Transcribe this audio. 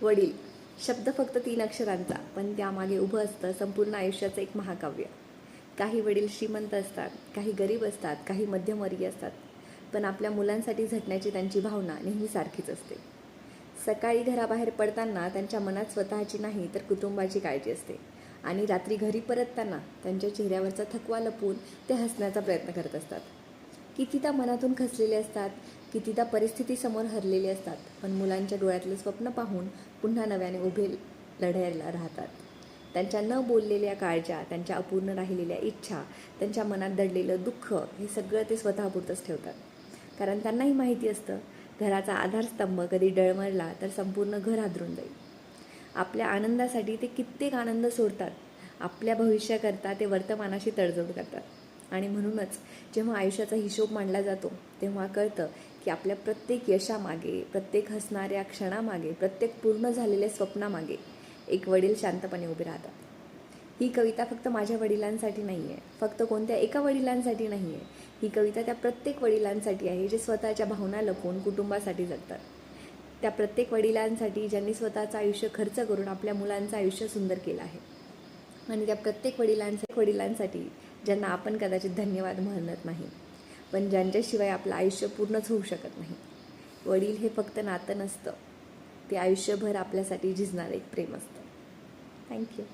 वडील शब्द फक्त 3 अक्षरांचा, पण त्यामागे उभं असतं संपूर्ण आयुष्याचं एक महाकाव्य. काही वडील श्रीमंत असतात, काही गरीब असतात, काही मध्यमवर्गीय असतात, पण आपल्या मुलांसाठी झटण्याची त्यांची भावना नेहमी सारखीच असते. सकाळी घराबाहेर पडताना त्यांच्या मनात स्वतःची नाही तर कुटुंबाची काळजी असते, आणि रात्री घरी परतताना त्यांच्या चेहऱ्यावरचा थकवा लपवून ते हसण्याचा प्रयत्न करत असतात. कितीदा मनातून खचलेले असतात, कितीदा परिस्थितीसमोर हरलेले असतात, पण मुलांच्या डोळ्यातलं स्वप्न पाहून पुन्हा नव्याने उभे लढायला राहतात. त्यांच्या न बोललेल्या काळज्या, त्यांच्या अपूर्ण राहिलेल्या इच्छा, त्यांच्या मनात दडलेलं दुःख, हे सगळं ते स्वतःपुरतंच ठेवतात. कारण त्यांनाही माहिती असतं, घराचा आधारस्तंभ कधी डळमळला तर संपूर्ण घर हादरून जाईल. आपल्या आनंदासाठी ते कित्येक आनंद सोडतात. आपल्या भविष्याकरता ते वर्तमानाशी तडजोड करतात. आणि म्हणूनच जेव्हा आयुष्याचा हिशोब मांडला जातो, तेव्हा कळतं की आपल्या प्रत्येक यशामागे, प्रत्येक हसणाऱ्या क्षणामागे, प्रत्येक पूर्ण झालेल्या स्वप्नामागे एक वडील शांतपणे उभे राहतात. ही कविता फक्त माझ्या वडिलांसाठी नाही आहे, फक्त कोणत्या एका वडिलांसाठी नाही आहे. ही कविता त्या प्रत्येक वडिलांसाठी आहे जे स्वतःच्या भावना लपवून कुटुंबासाठी जगतात. त्या प्रत्येक वडिलांसाठी ज्यांनी स्वतःचं आयुष्य खर्च करून आपल्या मुलांचं आयुष्य सुंदर केलं आहे. आणि त्या प्रत्येक वडिलांसाठी ज्यांना आपण कदाचित धन्यवाद म्हणत नाही, पण ज्यांच्याशिवाय आपलं आयुष्य पूर्णच होऊ शकत नाही. वडील हे फक्त नातं नसतं, ते आयुष्यभर आपल्यासाठी झिजणारं एक प्रेम असतं. थँक्यू.